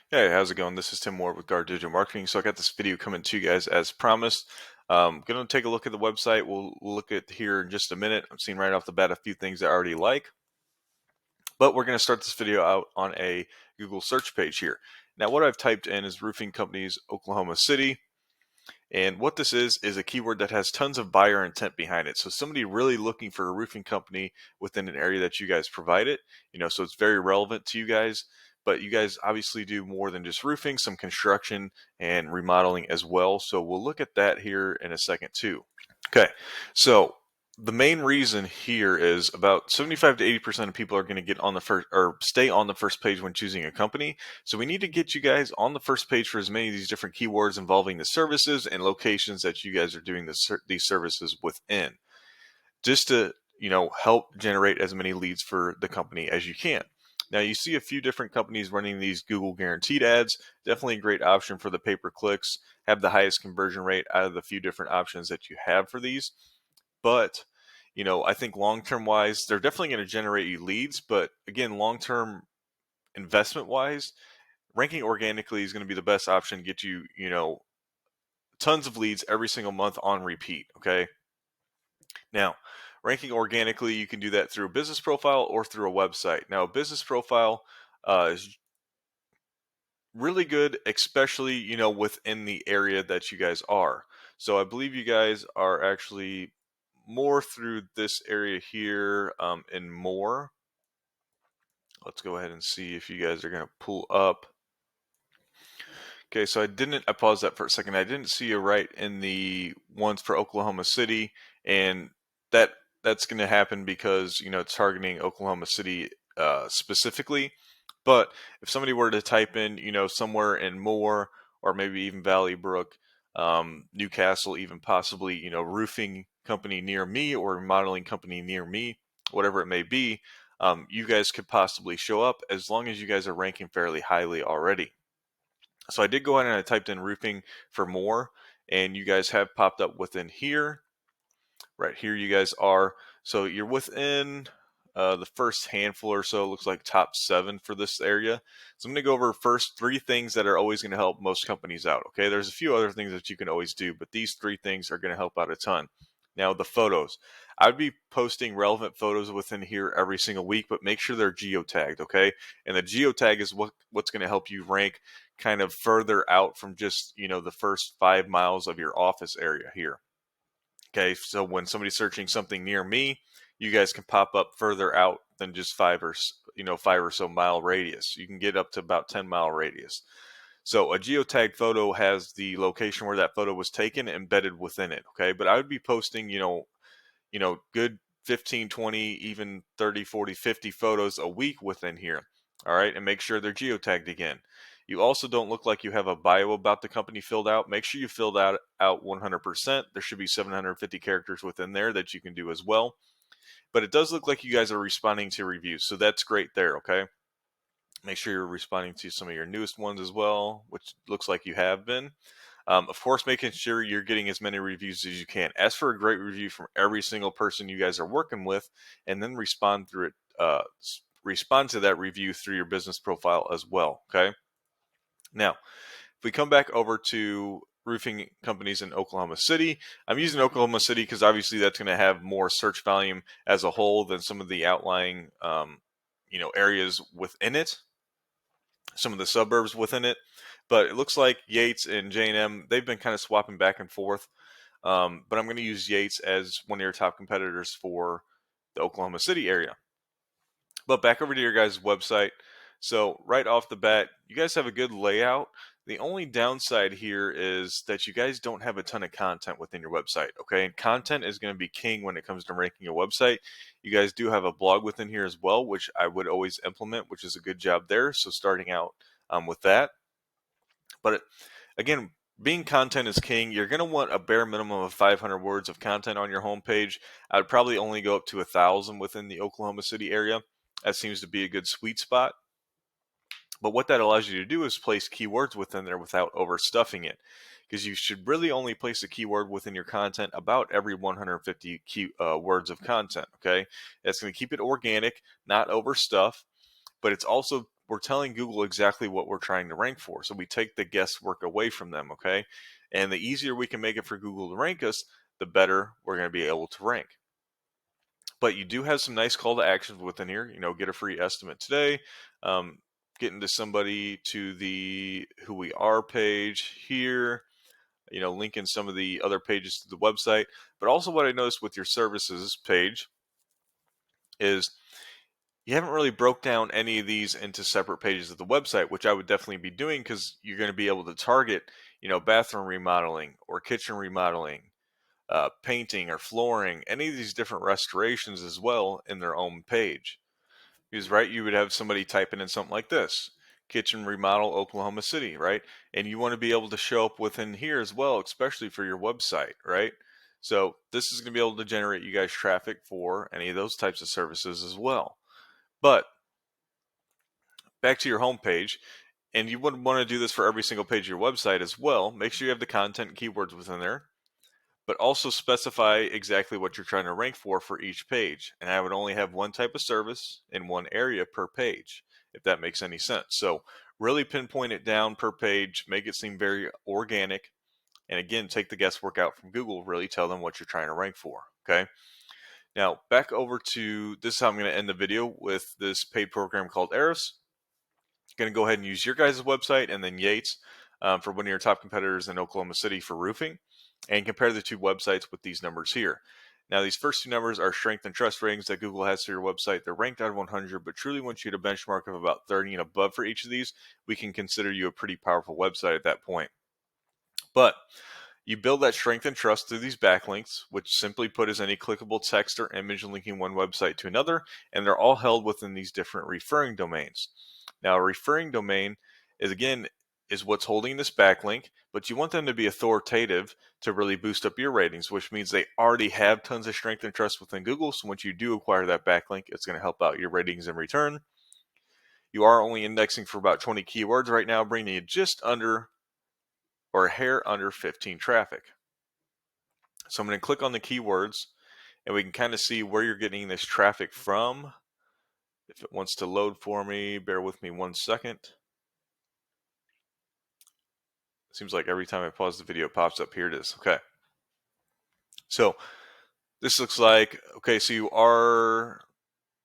Hey, how's it going? This is Tim Ward with Guard Digital Marketing. So I got this video coming to you guys as promised. Going to take a look at the website. We'll look at here in just a minute. I'm seeing right off the bat a few things I already like, but we're going to start this video out on a Google search page here. Now, what I've typed in is roofing companies, Oklahoma City. And what this is a keyword that has tons of buyer intent behind it. So somebody really looking for a roofing company within an area that you guys provide it, so it's very relevant to you guys. But you guys obviously do more than just roofing, some construction and remodeling as well. So we'll look at that here in a second too. Okay, so the main reason here is about 75 to 80% of people are going to get on the first or stay on the first page when choosing a company. So we need to get you guys on the first page for as many of these different keywords involving the services and locations that you guys are doing these services within, just to help generate as many leads for the company as you can. Now you see a few different companies running these Google guaranteed ads. Definitely a great option for the pay-per-clicks. Have the highest conversion rate out of the few different options that you have for these. But I think long-term wise, they're definitely going to generate you leads. But again, long-term investment wise, ranking organically is going to be the best option to get you, tons of leads every single month on repeat. Okay. Now, ranking organically, you can do that through a business profile or through a website. Now, a business profile is really good, especially, within the area that you guys are. So I believe you guys are actually more through this area here and more. Let's go ahead and see if you guys are going to pull up. Okay, so I paused that for a second. I didn't see you right in the ones for Oklahoma City, and that's going to happen because it's targeting Oklahoma City specifically. But if somebody were to type in somewhere in Moore or maybe even Valley Brook, Newcastle, even possibly roofing company near me or remodeling company near me, whatever it may be, you guys could possibly show up as long as you guys are ranking fairly highly already. So I did go ahead and I typed in roofing for more, and you guys have popped up within here. Right here you guys are. So you're within the first handful or so. It looks like top 7 for this area. So I'm going to go over first 3 things that are always going to help most companies out. Okay, there's a few other things that you can always do, but these 3 things are going to help out a ton. Now, the photos. I'd be posting relevant photos within here every single week, but make sure they're geotagged, okay? And the geotag is what's going to help you rank kind of further out from just, the first 5 miles of your office area here. Okay, so when somebody's searching something near me, you guys can pop up further out than just 5 or so mile radius. You can get up to about 10-mile radius. So a geotagged photo has the location where that photo was taken embedded within it. Okay, but I would be posting, good 15, 20, even 30, 40, 50 photos a week within here. All right, and make sure they're geotagged again. You also don't look like you have a bio about the company filled out. Make sure you filled out 100%. There should be 750 characters within there that you can do as well. But it does look like you guys are responding to reviews, so that's great there, okay? Make sure you're responding to some of your newest ones as well, which looks like you have been. Of course, making sure you're getting as many reviews as you can. Ask for a great review from every single person you guys are working with, and then respond through it. Respond to that review through your business profile as well. Okay. Now, if we come back over to roofing companies in Oklahoma City, I'm using Oklahoma City because obviously that's going to have more search volume as a whole than some of the outlying, areas within it, some of the suburbs within it. But it looks like Yates and J&M, they've been kind of swapping back and forth. But I'm going to use Yates as one of your top competitors for the Oklahoma City area. But back over to your guys' website. So right off the bat, you guys have a good layout. The only downside here is that you guys don't have a ton of content within your website, okay? And content is going to be king when it comes to ranking your website. You guys do have a blog within here as well, which I would always implement, which is a good job there. So starting out with that. But again, being content is king. You're going to want a bare minimum of 500 words of content on your homepage. I would probably only go up to 1,000 within the Oklahoma City area. That seems to be a good sweet spot. But what that allows you to do is place keywords within there without overstuffing it, because you should really only place a keyword within your content about every 150 words of content. Okay, that's going to keep it organic, not overstuff, but it's also we're telling Google exactly what we're trying to rank for. So we take the guesswork away from them, okay? And the easier we can make it for Google to rank us, the better we're going to be able to rank. But you do have some nice call to actions within here. Get a free estimate today. Um, Getting to somebody to the who we are page here. Linking some of the other pages to the website. But also what I noticed with your services page is you haven't really broke down any of these into separate pages of the website, which I would definitely be doing because you're going to be able to target, bathroom remodeling or kitchen remodeling, painting or flooring, any of these different restorations as well in their own page. Because, right, you would have somebody typing in something like this, kitchen remodel Oklahoma City, right? And you want to be able to show up within here as well, especially for your website, right? So this is going to be able to generate you guys traffic for any of those types of services as well. But back to your home page, and you wouldn't want to do this for every single page of your website as well. Make sure you have the content and keywords within there, but also specify exactly what you're trying to rank for each page. And I would only have one type of service in one area per page, if that makes any sense. So really pinpoint it down per page, make it seem very organic. And again, take the guesswork out from Google, really tell them what you're trying to rank for, okay? Now, back over to this is how I'm going to end the video with this paid program called Eris. Going to go ahead and use your guys' website and then Yates for one of your top competitors in Oklahoma City for roofing, and compare the two websites with these numbers here. Now, these first two numbers are strength and trust ratings that Google has for your website. They're ranked out of 100, but truly once you hit a benchmark of about 30 and above for each of these, we can consider you a pretty powerful website at that point. But you build that strength and trust through these backlinks, which simply put is any clickable text or image linking one website to another, and they're all held within these different referring domains. Now, a referring domain is what's holding this backlink, but you want them to be authoritative to really boost up your ratings, which means they already have tons of strength and trust within Google. So once you do acquire that backlink, it's going to help out your ratings in return. You are only indexing for about 20 keywords right now, bringing you just under or a hair under 15 traffic. So I'm going to click on the keywords and we can kind of see where you're getting this traffic from. If it wants to load for me, bear with me 1 second. Seems like every time I pause the video, it pops up. Here it is. Okay. So this looks like, okay, so you are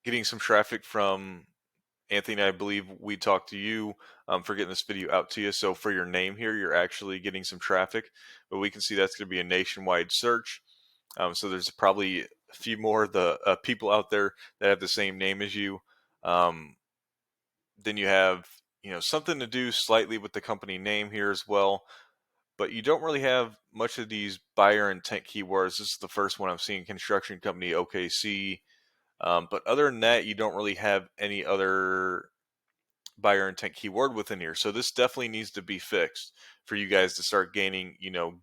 getting some traffic from Anthony. I believe we talked to you for getting this video out to you. So for your name here, you're actually getting some traffic, but we can see that's going to be a nationwide search. So there's probably a few more of the people out there that have the same name as you. Then you have, something to do slightly with the company name here as well. But you don't really have much of these buyer intent keywords. This is the first one I'm seeing, construction company, OKC. But other than that, you don't really have any other buyer intent keyword within here. So this definitely needs to be fixed for you guys to start gaining,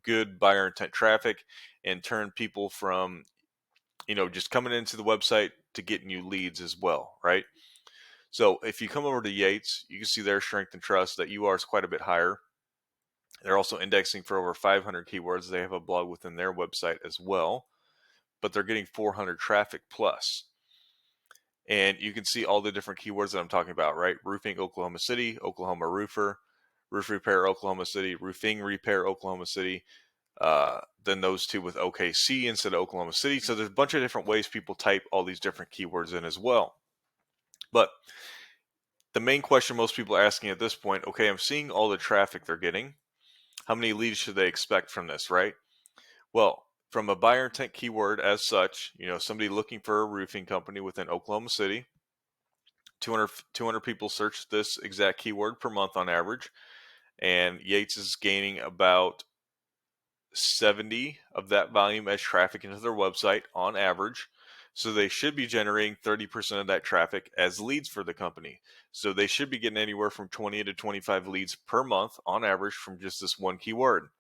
good buyer intent traffic and turn people from, just coming into the website to getting you leads as well, right? So if you come over to Yates, you can see their strength and trust that you are is quite a bit higher. They're also indexing for over 500 keywords. They have a blog within their website as well, but they're getting 400 traffic plus. And you can see all the different keywords that I'm talking about, right? Roofing Oklahoma City, Oklahoma roofer, roof repair Oklahoma City, roofing repair Oklahoma City, then those two with OKC instead of Oklahoma City. So there's a bunch of different ways people type all these different keywords in as well. But the main question most people are asking at this point, okay, I'm seeing all the traffic they're getting. How many leads should they expect from this, right? Well, from a buyer intent keyword as such, somebody looking for a roofing company within Oklahoma City, 200 people search this exact keyword per month on average, and Yates is gaining about 70 of that volume as traffic into their website on average. So they should be generating 30% of that traffic as leads for the company. So they should be getting anywhere from 20 to 25 leads per month on average from just this one keyword.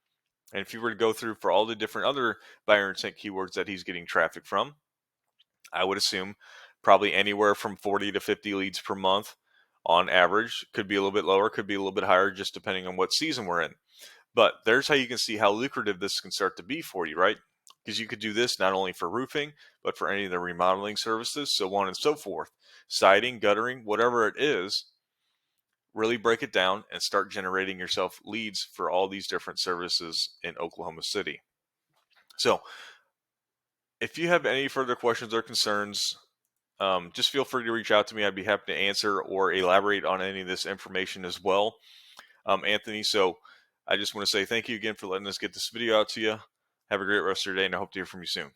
And if you were to go through for all the different other buyer intent keywords that he's getting traffic from, I would assume probably anywhere from 40 to 50 leads per month on average. Could be a little bit lower, could be a little bit higher, just depending on what season we're in. But there's how you can see how lucrative this can start to be for you, right? Because you could do this not only for roofing, but for any of the remodeling services, so on and so forth. Siding, guttering, whatever it is, really break it down and start generating yourself leads for all these different services in Oklahoma City. So if you have any further questions or concerns, just feel free to reach out to me. I'd be happy to answer or elaborate on any of this information as well, Anthony. So I just want to say thank you again for letting us get this video out to you. Have a great rest of your day, and I hope to hear from you soon.